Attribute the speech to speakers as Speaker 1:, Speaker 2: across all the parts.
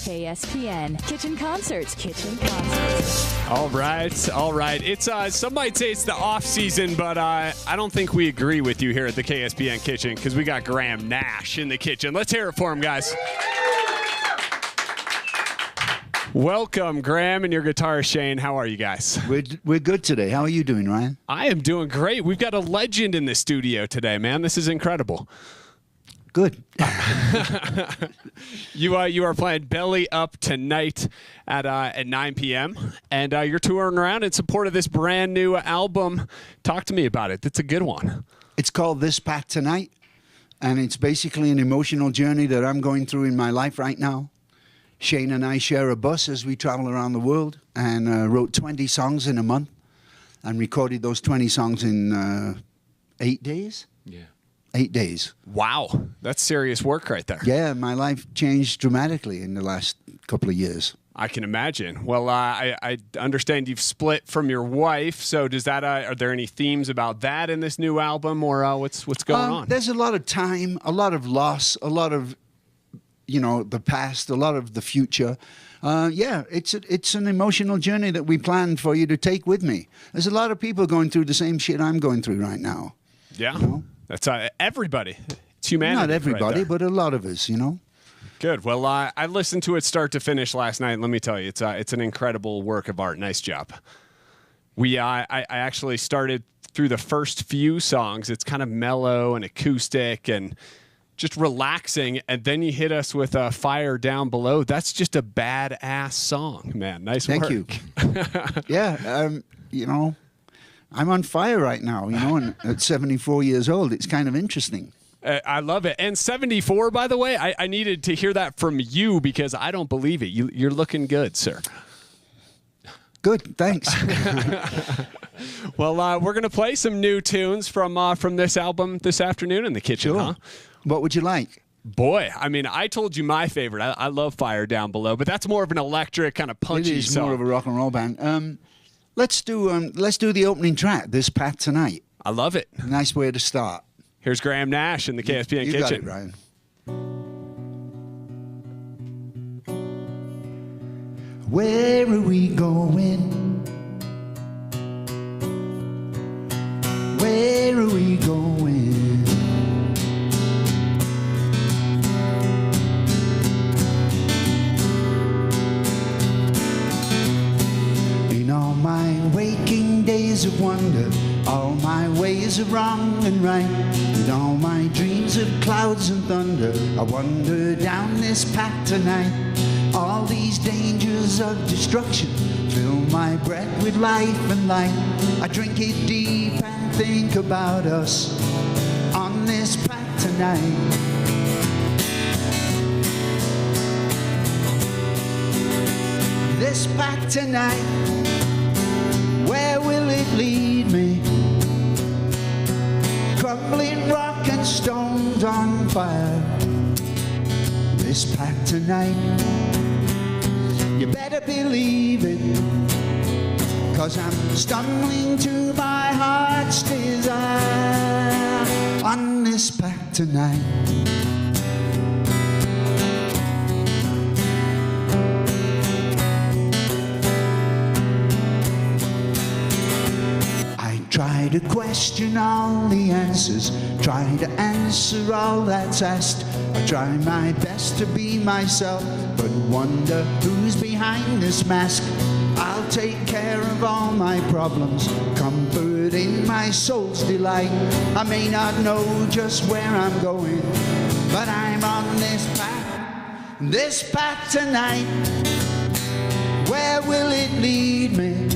Speaker 1: KSPN Kitchen Concerts. Kitchen Concerts.
Speaker 2: All right. It's some might say it's the off season, but I don't think we agree with you here at the KSPN Kitchen because we got Graham Nash in the kitchen. Let's hear it for him, guys. Welcome, Graham, and your guitarist Shane. How are you guys?
Speaker 3: We're good today. How are you doing, Ryan?
Speaker 2: I am doing great. We've got a legend in the studio today, man. This is incredible.
Speaker 3: Good.
Speaker 2: You are playing Belly Up tonight at 9 p.m. and you're touring around in support of this brand new album. Talk to me about it. It's a good one.
Speaker 3: It's called This Pack Tonight, and it's basically an emotional journey that I'm going through in my life right now. Shane and I share a bus as we travel around the world, and wrote 20 songs in a month and recorded those 20 songs in 8 days. Yeah. 8 days.
Speaker 2: Wow. That's serious work right there.
Speaker 3: Yeah, my life changed dramatically in the last couple of years.
Speaker 2: I can imagine. Well, I understand you've split from your wife. So does that? Are there any themes about that in this new album, or what's going on?
Speaker 3: There's a lot of time, a lot of loss, a lot of the past, a lot of the future. Yeah, it's an emotional journey that we planned for you to take with me. There's a lot of people going through the same shit I'm going through right now.
Speaker 2: Yeah. That's everybody. It's humanity.
Speaker 3: Not everybody,
Speaker 2: right,
Speaker 3: but a lot of us,
Speaker 2: Good. Well, I listened to it start to finish last night. Let me tell you, it's an incredible work of art. Nice job. I actually started through the first few songs. It's kind of mellow and acoustic and just relaxing, and then you hit us with a Fire Down Below. That's just a badass song, man. Nice work.
Speaker 3: Thank you. Yeah, I'm on fire right now, and at 74 years old, it's kind of interesting.
Speaker 2: I love it. And 74, by the way, I needed to hear that from you because I don't believe it. You're looking good, sir.
Speaker 3: Good, thanks.
Speaker 2: Well, we're going to play some new tunes from this album this afternoon in the kitchen,
Speaker 3: Sure.
Speaker 2: huh?
Speaker 3: What would you like?
Speaker 2: Boy, I mean, I told you my favorite. I love Fire Down Below, but that's more of an electric kind of punchy
Speaker 3: It is
Speaker 2: song.
Speaker 3: more of a rock and roll band. Let's do the opening track, This Pack Tonight.
Speaker 2: I love it.
Speaker 3: Nice way to start.
Speaker 2: Here's Graham Nash in the KSPN Kitchen.
Speaker 3: You got it, Ryan. Where are we going? Where are we going? In all my waking days of wonder, all my ways of wrong and right, with all my dreams of clouds and thunder, I wander down this path tonight. All these dangers of destruction fill my breath with life and light. I drink it deep and think about us on this path tonight. This path tonight, where will it lead me? Crumbling rock and stones on fire. This path tonight, you better believe it, 'cause I'm stumbling to my heart's desire on this path tonight. Try to question all the answers, try to answer all that's asked. I try my best to be myself, but wonder who's behind this mask. I'll take care of all my problems, comfort in my soul's delight. I may not know just where I'm going, but I'm on this path tonight. Where will it lead me?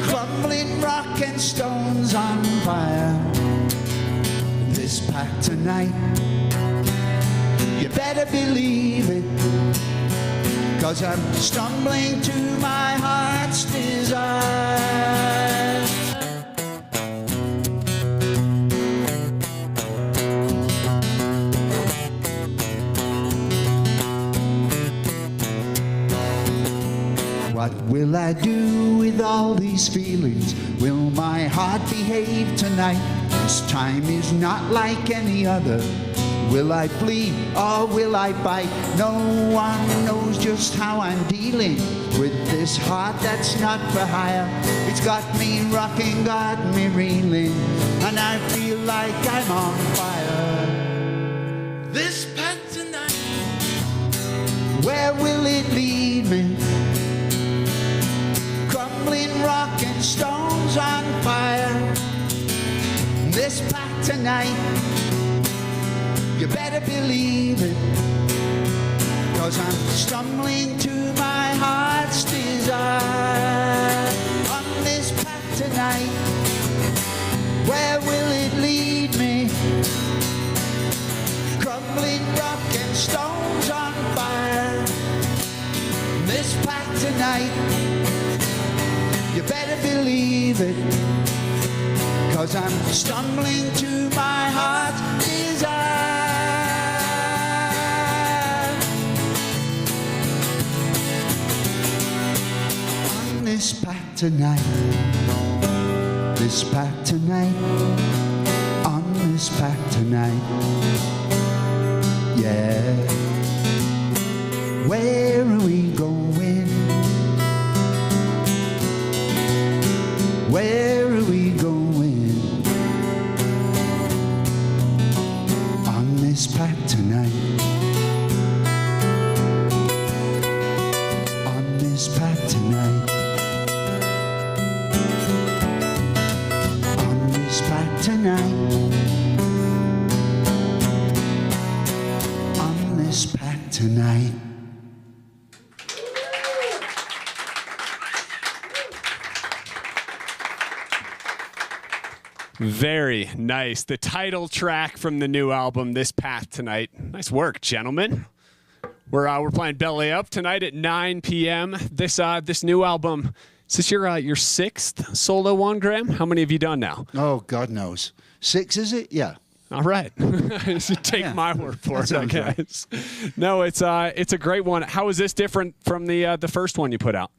Speaker 3: Crumbling rock and stones on fire. This path tonight, you better believe it, 'cause I'm stumbling to my heart's desire. What will I do with all these feelings? Will my heart behave tonight? This time is not like any other. Will I bleed or will I bite? No one knows just how I'm dealing with this heart that's not for hire. It's got me rocking, got me reeling, and I feel like I'm on fire.
Speaker 4: This path tonight,
Speaker 3: where will it lead me? Crumbling rock and stones on fire. This path tonight, you better believe it, 'cause I'm stumbling to my heart's desire. On this path tonight, where will it lead me? Crumbling rock and stones on fire. This path tonight, you better believe it, 'cause I'm stumbling to my heart's desire. On this path tonight, this path tonight, on this path tonight, yeah. Where are we going? Where are we going? On this path tonight, on this path tonight, on this path tonight, on this path tonight.
Speaker 2: Very nice. The title track from the new album, This Path Tonight. Nice work, gentlemen. We're playing Belly Up tonight at 9 p.m. This new album, is this your sixth solo one, Graham? How many have you done now?
Speaker 3: Oh, God knows. 6, is it? Yeah.
Speaker 2: All right. Take my word for it, I guess. Right. No, it's a great one. How is this different from the first one you put out?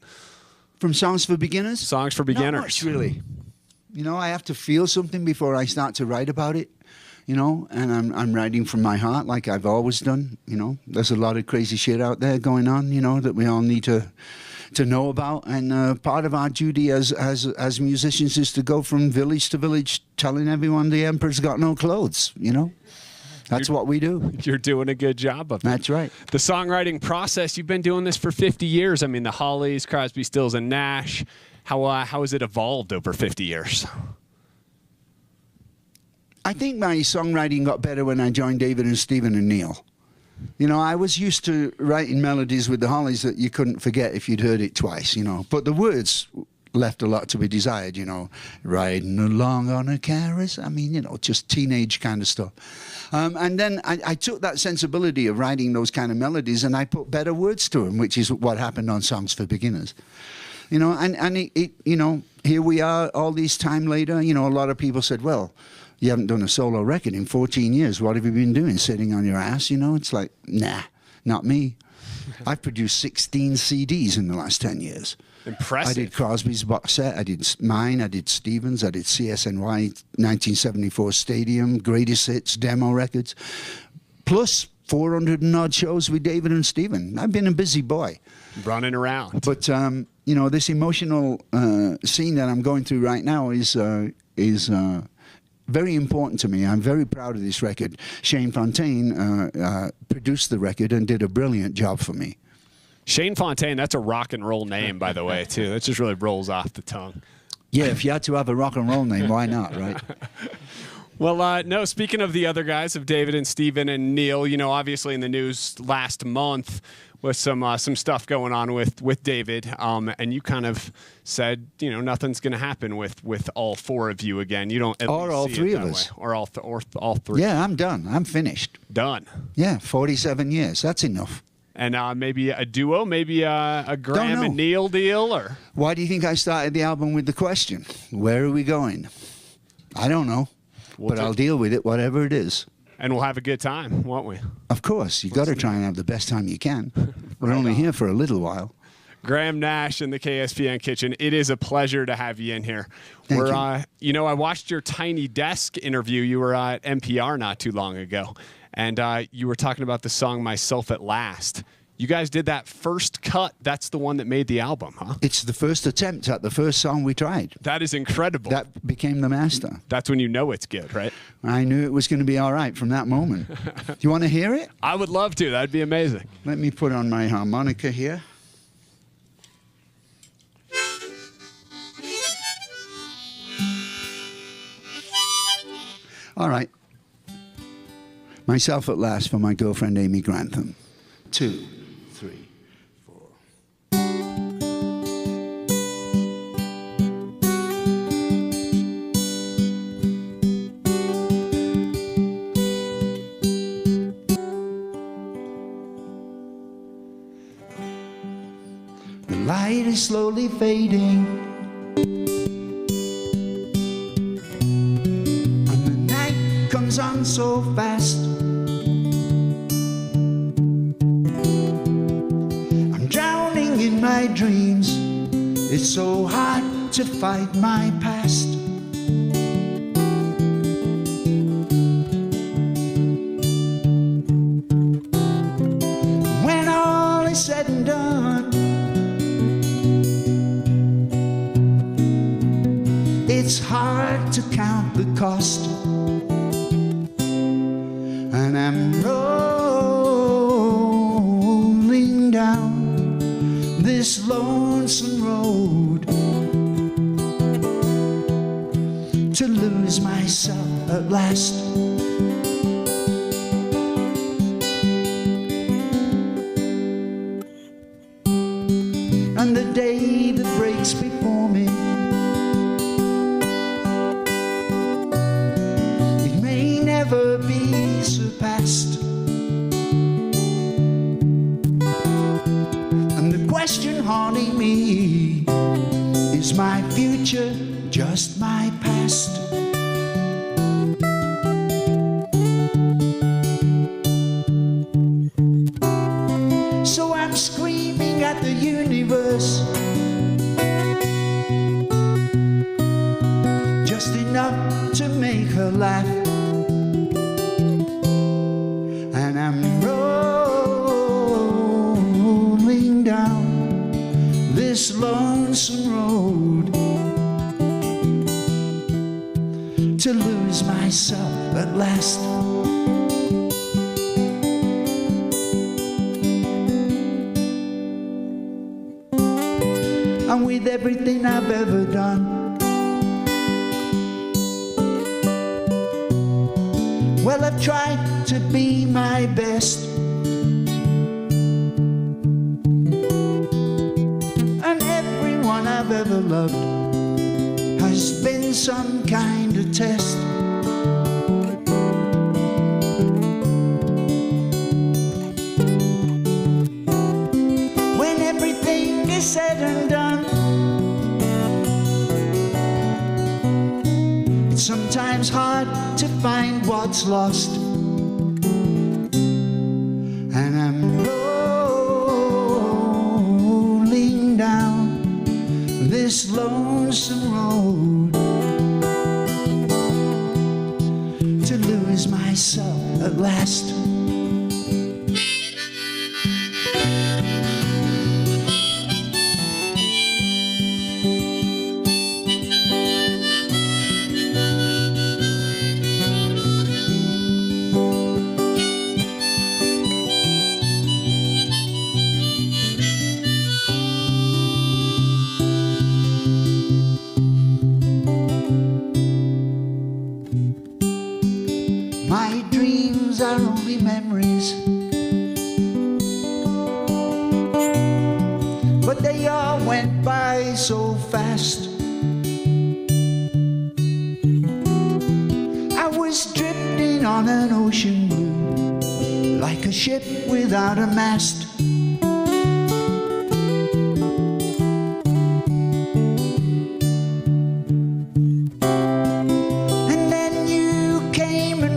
Speaker 3: From Songs for Beginners?
Speaker 2: Songs for Beginners.
Speaker 3: Not much, really. You know, I have to feel something before I start to write about it, you know, and I'm writing from my heart like I've always done, you know. There's a lot of crazy shit out there going on, you know, that we all need to know about. And part of our duty as musicians is to go from village to village telling everyone the emperor's got no clothes, you know. That's what we do.
Speaker 2: You're doing a good job of it.
Speaker 3: That's right.
Speaker 2: The songwriting process, you've been doing this for 50 years. I mean, the Hollies, Crosby, Stills, and Nash. How has it evolved over 50 years?
Speaker 3: I think my songwriting got better when I joined David and Stephen and Neil. You know, I was used to writing melodies with the Hollies that you couldn't forget if you'd heard it twice, you know. But the words left a lot to be desired, you know. Riding along on a carriage. I mean, you know, just teenage kind of stuff. And then I took that sensibility of writing those kind of melodies and I put better words to them, which is what happened on Songs for Beginners. You know, and it you know, here we are all this time later. You know, a lot of people said, well, you haven't done a solo record in 14 years. What have you been doing? Sitting on your ass? You know, it's like, nah, not me. I've produced 16 CDs in the last 10 years.
Speaker 2: Impressive.
Speaker 3: I did Crosby's box set. I did mine. I did Stevens. I did CSNY 1974 Stadium, Greatest Hits, demo records, plus 400 and odd shows with David and Stephen. I've been a busy boy.
Speaker 2: Running around.
Speaker 3: But, you know, this emotional scene that I'm going through right now is very important to me. I'm very proud of this record. Shane Fontaine produced the record and did a brilliant job for me.
Speaker 2: Shane Fontaine, that's a rock and roll name, by the way, too. That just really rolls off the tongue.
Speaker 3: Yeah, if you had to have a rock and roll name, why not, right?
Speaker 2: Well, no, speaking of the other guys, of David and Stephen and Neil, you know, obviously in the news last month was some stuff going on with David, and you kind of said, you know, nothing's going to happen with all four of you again. You don't,
Speaker 3: or all three of us,
Speaker 2: or all three.
Speaker 3: Yeah, I'm done. I'm finished.
Speaker 2: Done.
Speaker 3: Yeah, 47 years. That's enough.
Speaker 2: And maybe a duo, maybe a Graham and Neil deal, or
Speaker 3: why do you think I started the album with the question, "Where are we going?" I don't know, but I'll deal with it, whatever it is.
Speaker 2: And we'll have a good time, won't we?
Speaker 3: Of course. You got to try and have the best time you can. We're only here for a little while.
Speaker 2: Graham Nash in the KSPN Kitchen. It is a pleasure to have you in here.
Speaker 3: Thank you.
Speaker 2: You know, I watched your Tiny Desk interview. You were at NPR not too long ago. And you were talking about the song Myself at Last. You guys did that first cut. That's the one that made the album, huh?
Speaker 3: It's the first attempt at the first song we tried.
Speaker 2: That is incredible.
Speaker 3: That became the master.
Speaker 2: That's when you know it's good, right?
Speaker 3: I knew it was going to be all right from that moment. Do you want to hear it?
Speaker 2: I would love to. That'd be amazing.
Speaker 3: Let me put on my harmonica here. All right. Myself at Last for my girlfriend Amy Grantham. 2, 3, 4. The light is slowly fading, and the night comes on so fast. In my dreams, it's so hard to fight my past. When all is said and done, it's hard to count the cost. And I'm rolling down this lonesome road to lose myself at last. And the day that breaks before me, it may never be surpassed. Question haunting me, is my future just my past? So I'm screaming at the universe, just enough to make her laugh. And I'm rolling down this lonesome road to lose myself at last. And with everything I've ever done, well, I've tried to be my best. I've ever loved has been some kind of test. When everything is said and done, it's sometimes hard to find what's lost. And I'm rolling down this lonesome road to lose myself at last. My dreams are only memories, but they all went by so fast. I was drifting on an ocean blue, like a ship without a mast.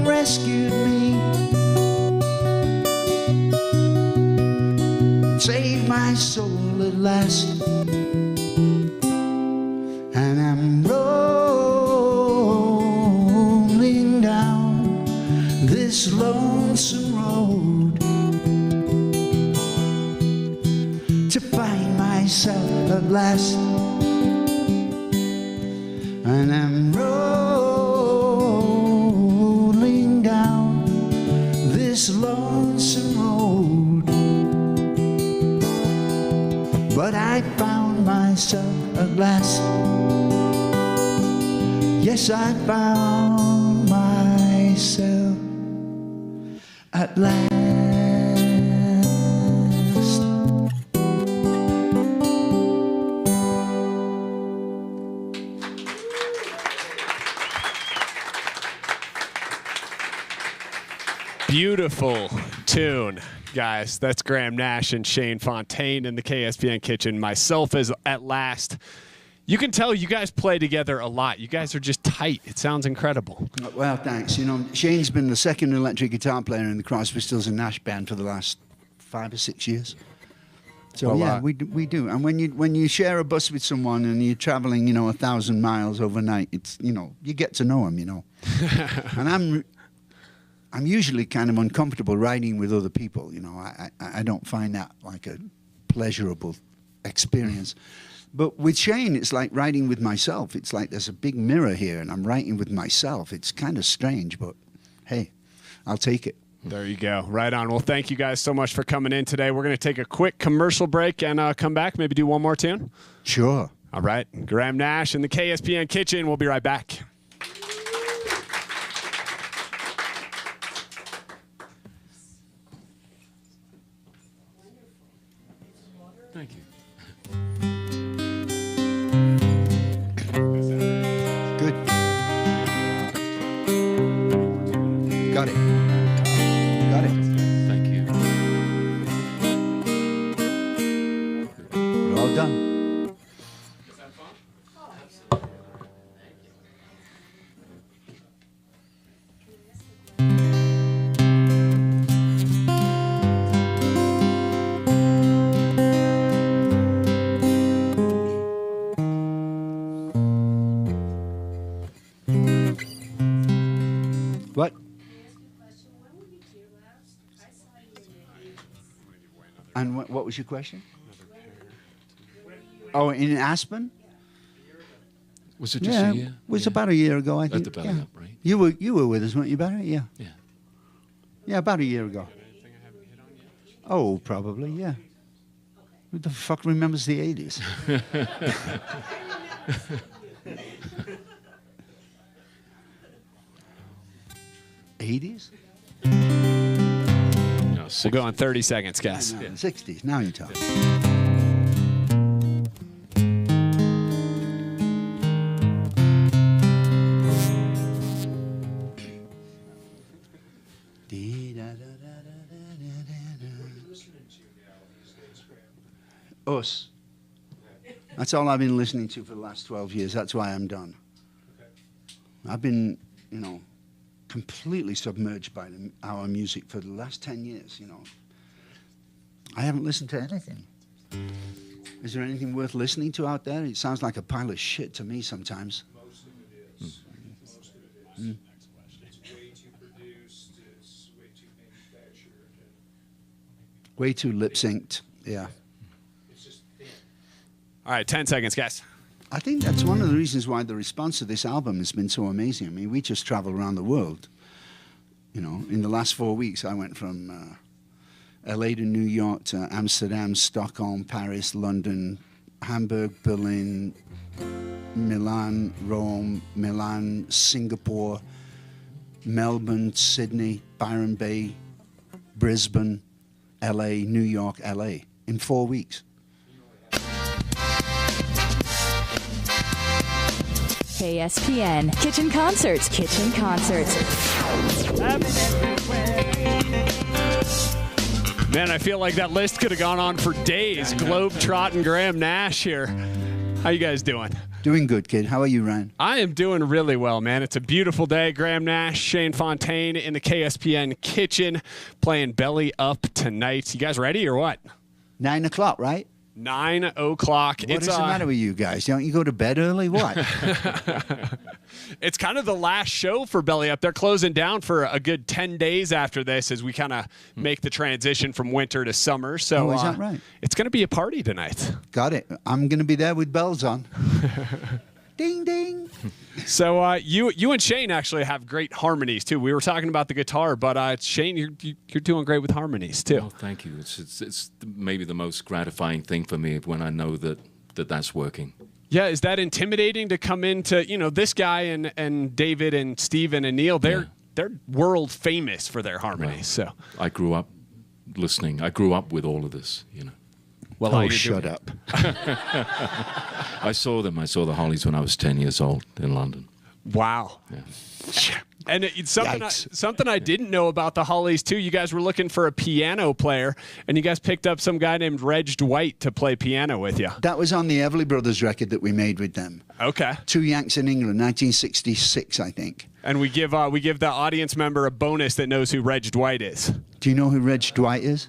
Speaker 3: Rescued me, saved my soul at last. And I'm rolling down this this lonesome road to find myself at last. And I'm rolling down this lonesome road, but I found myself at last. Yes, I found myself at last.
Speaker 2: Beautiful tune, guys. That's Graham Nash and Shane Fontaine in the KSPN Kitchen. Myself is At Last. You can tell you guys play together a lot. You guys are just tight. It sounds incredible.
Speaker 3: Well, thanks. You know, Shane's been the second electric guitar player in the Crosby, Stills and Nash band for the last 5 or 6 years. So
Speaker 2: well,
Speaker 3: yeah, we do. And when you share a bus with someone and you're traveling, 1,000 miles overnight, it's you get to know them, And I'm usually kind of uncomfortable riding with other people. I don't find that like a pleasurable experience. But with Shane, it's like riding with myself. It's like there's a big mirror here, and I'm writing with myself. It's kind of strange, but hey, I'll take it.
Speaker 2: There you go. Right on. Well, thank you guys so much for coming in today. We're going to take a quick commercial break and come back, maybe do one more tune.
Speaker 3: Sure.
Speaker 2: All right. Graham Nash in the KSPN Kitchen. We'll be right back.
Speaker 4: Thank you.
Speaker 3: Good. Got it. Got it.
Speaker 4: Thank you.
Speaker 3: We're all done. What? And what was your question? Oh, in Aspen?
Speaker 4: Was it just a year?
Speaker 3: It was about a year ago, I think.
Speaker 4: At the Belly Up, right?
Speaker 3: You were with us, weren't you, Barry? Yeah.
Speaker 4: Yeah.
Speaker 3: Yeah, about a year ago. Oh, probably, yeah. Who the fuck remembers the 80s? '80s?
Speaker 4: No,
Speaker 2: We'll go on 30 seconds, guys.
Speaker 3: No, 60s. Now you talk. Us. That's all I've been listening to for the last 12 years. That's why I'm done. I've been, completely submerged by our music for the last 10 years, I haven't listened to anything. Is there anything worth listening to out there? It sounds like a pile of shit to me sometimes.
Speaker 5: Most of it is. Most of it is. It's way too produced. It's way too manufactured.
Speaker 3: Way too lip-synced, yeah.
Speaker 5: It's just thin.
Speaker 2: All right, 10 seconds, guys.
Speaker 3: I think that's one of the reasons why the response to this album has been so amazing. I mean, we just travel around the world. In the last 4 weeks, I went from LA to New York to Amsterdam, Stockholm, Paris, London, Hamburg, Berlin, Milan, Rome, Milan, Singapore, Melbourne, Sydney, Byron Bay, Brisbane, LA, New York, LA, in 4 weeks.
Speaker 1: KSPN Kitchen Concerts. Kitchen Concerts.
Speaker 2: Man, I feel like that list could have gone on for days. Globetrotting Graham Nash here. How you guys doing?
Speaker 3: Doing good, kid. How are you, Ryan?
Speaker 2: I am doing really well, man. It's a beautiful day. Graham Nash, Shane Fontaine in the KSPN Kitchen playing Belly Up tonight. You guys ready or what?
Speaker 3: 9 o'clock, right?
Speaker 2: 9 o'clock.
Speaker 3: What is the matter with you guys? Don't you go to bed early? What?
Speaker 2: It's kind of the last show for Belly Up. They're closing down for a good 10 days after this as we kind of make the transition from winter to summer. So
Speaker 3: Oh, is that right?
Speaker 2: It's going to be a party tonight.
Speaker 3: Got it. I'm going to be there with bells on. Ding, ding.
Speaker 2: So you and Shane actually have great harmonies too. We were talking about the guitar, but Shane, you're doing great with harmonies too.
Speaker 4: Oh, thank you. It's maybe the most gratifying thing for me when I know that's working.
Speaker 2: Yeah, is that intimidating to come into, this guy and David and Steven and Neil, they're world famous for their harmonies.
Speaker 4: Well,
Speaker 2: So
Speaker 4: I grew up listening. I grew up with all of this,
Speaker 2: well,
Speaker 3: Oh, shut up.
Speaker 4: I saw them. I saw the Hollies when I was 10 years old in London.
Speaker 2: Wow.
Speaker 4: Yeah.
Speaker 2: And it's something
Speaker 3: Yikes.
Speaker 2: something I didn't know about the Hollies too. You guys were looking for a piano player, and you guys picked up some guy named Reg Dwight to play piano with you.
Speaker 3: That was on the Everly Brothers record that we made with them.
Speaker 2: Okay.
Speaker 3: Two Yanks in England, 1966, I think.
Speaker 2: And we give the audience member a bonus that knows who Reg Dwight is.
Speaker 3: Do you know who Reg Dwight is?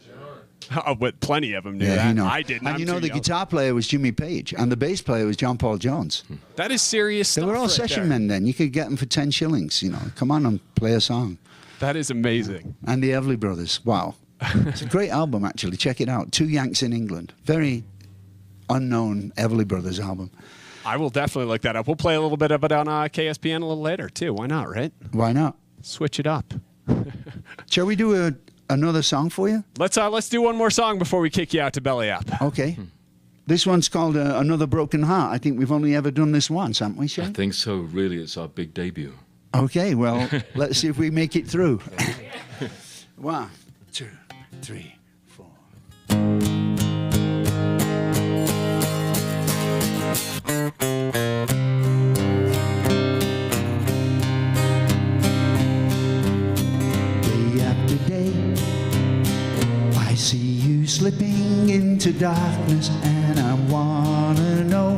Speaker 2: Oh, but plenty of them knew
Speaker 3: Yeah,
Speaker 2: that.
Speaker 3: you know.
Speaker 2: I didn't.
Speaker 3: And
Speaker 2: I'm
Speaker 3: you know
Speaker 2: too
Speaker 3: the
Speaker 2: young.
Speaker 3: guitar player was Jimmy Page, and the bass player was John Paul Jones.
Speaker 2: That is serious
Speaker 3: They
Speaker 2: stuff.
Speaker 3: were all
Speaker 2: right
Speaker 3: session
Speaker 2: there.
Speaker 3: men then. You could get them for 10 shillings, Come on and play a song.
Speaker 2: That is amazing.
Speaker 3: And the Everly Brothers. Wow. It's a great album, actually. Check it out. Two Yanks in England. Very unknown Everly Brothers album.
Speaker 2: I will definitely look that up. We'll play a little bit of it on KSPN a little later too. Why not, right?
Speaker 3: Why not?
Speaker 2: Switch it up.
Speaker 3: Shall we do another song for you?
Speaker 2: Let's do one more song before we kick you out to Belly Up.
Speaker 3: Okay. This one's called Another Broken Heart. I think we've only ever done this once, haven't we,
Speaker 4: I
Speaker 3: Shane?
Speaker 4: think so. Really, it's our big debut.
Speaker 3: Okay, well, let's see if we make it through. 1, 2, 3, 4. Day after day, I see you slipping into darkness, and I wanna know,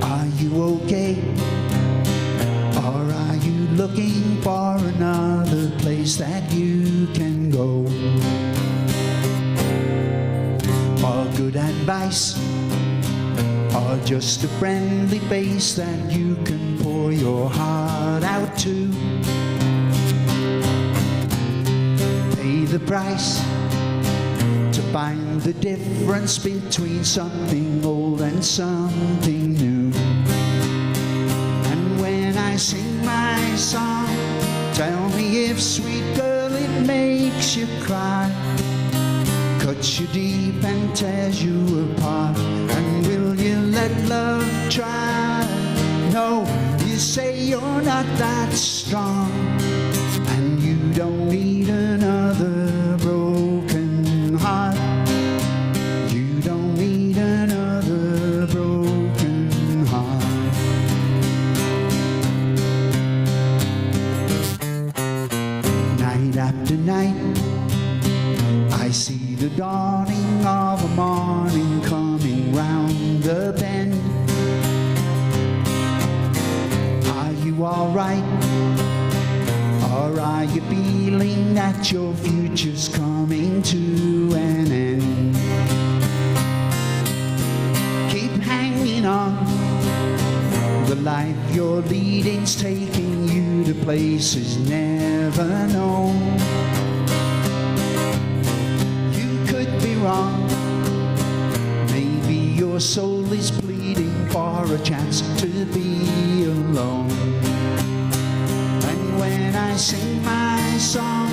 Speaker 3: are you okay? Or are you looking for another place that you can go? For good advice, or just a friendly face that you can pour your heart out to? Pay the price to find the difference between something old and something new. And when I sing my song, tell me if, sweet girl, it makes you cry, cuts you deep and tears you apart. And will you let love try? No, you say you're not that strong, and you don't need another broken heart. You don't need another broken heart. Night after night, I see the dawning of a morning coming round the bend. Are you alright? Or are you feeling that your future's coming to an end? Keep hanging on. The life you're leading's taking you to places never known. Wrong. Maybe your soul is pleading for a chance to be alone. And when I sing my song,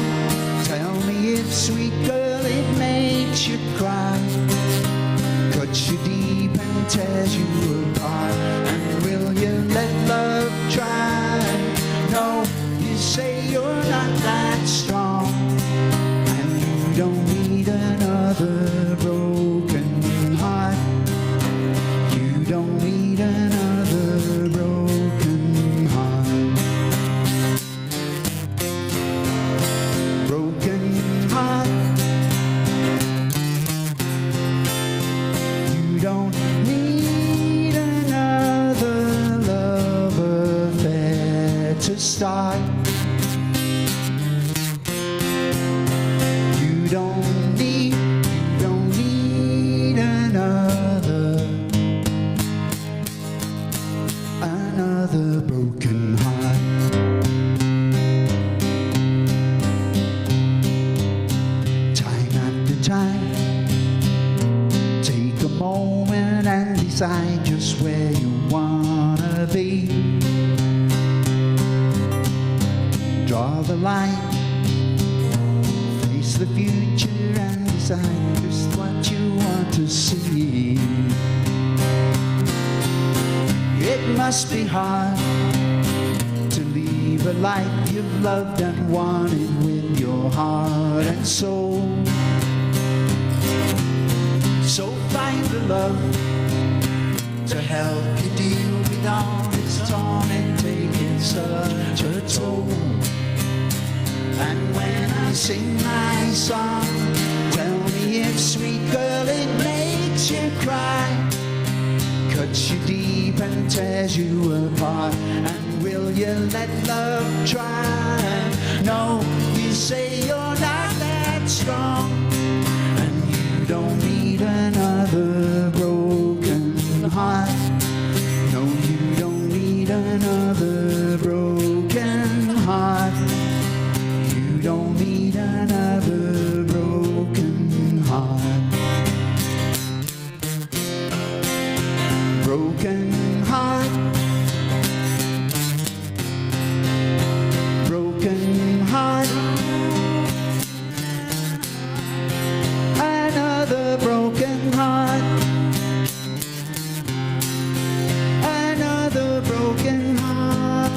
Speaker 3: tell me if, sweet girl, it makes you cry, cuts you deep and tears you apart. And will you let love try? No, you say you're not that strong, and you don't need another broken heart. You don't need another broken heart. Broken heart. You don't need another time. Take a moment and decide just where you wanna be. Draw the line, face the future and decide just what you want to see. It must be hard to leave a life you've loved and wanted with your heart and soul. So find the love to help you deal with all this torment taking such a toll. And when I sing my song, tell me if, sweet girl, it makes you cry, cuts you deep and tears you apart. And will you let love try? No, you say you're not that strong, and you don't need another broken heart. No, you don't need another broken heart. You don't need another broken heart. Broken heart. Broken heart. Another broken heart. Another broken heart.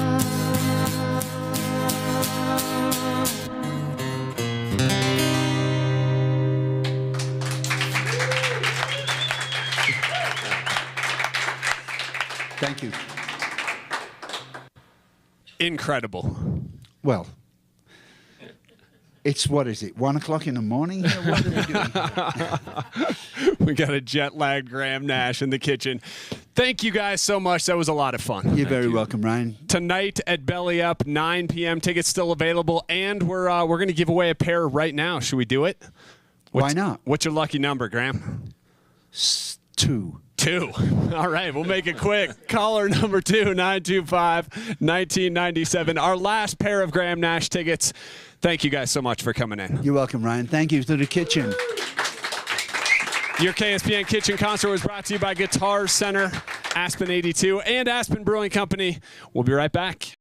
Speaker 3: Thank you.
Speaker 2: Incredible.
Speaker 3: Well, it's, what is it, 1 o'clock in the morning? What are we doing?
Speaker 2: We got a jet-lagged Graham Nash in the kitchen. Thank you guys so much. That was a lot of fun.
Speaker 3: You're very welcome, Ryan.
Speaker 2: Tonight at Belly Up, 9 p.m. Tickets still available, and we're going to give away a pair right now. Should we do it?
Speaker 3: Why not?
Speaker 2: What's your lucky number, Graham?
Speaker 3: 2.
Speaker 2: 2. All right, we'll make it quick. Caller number 2, 925-1997. Our last pair of Graham Nash tickets. Thank you guys so much for coming in.
Speaker 3: You're welcome, Ryan. Thank you to the kitchen.
Speaker 2: Your KSPN Kitchen concert was brought to you by Guitar Center, Aspen 82, and Aspen Brewing Company. We'll be right back.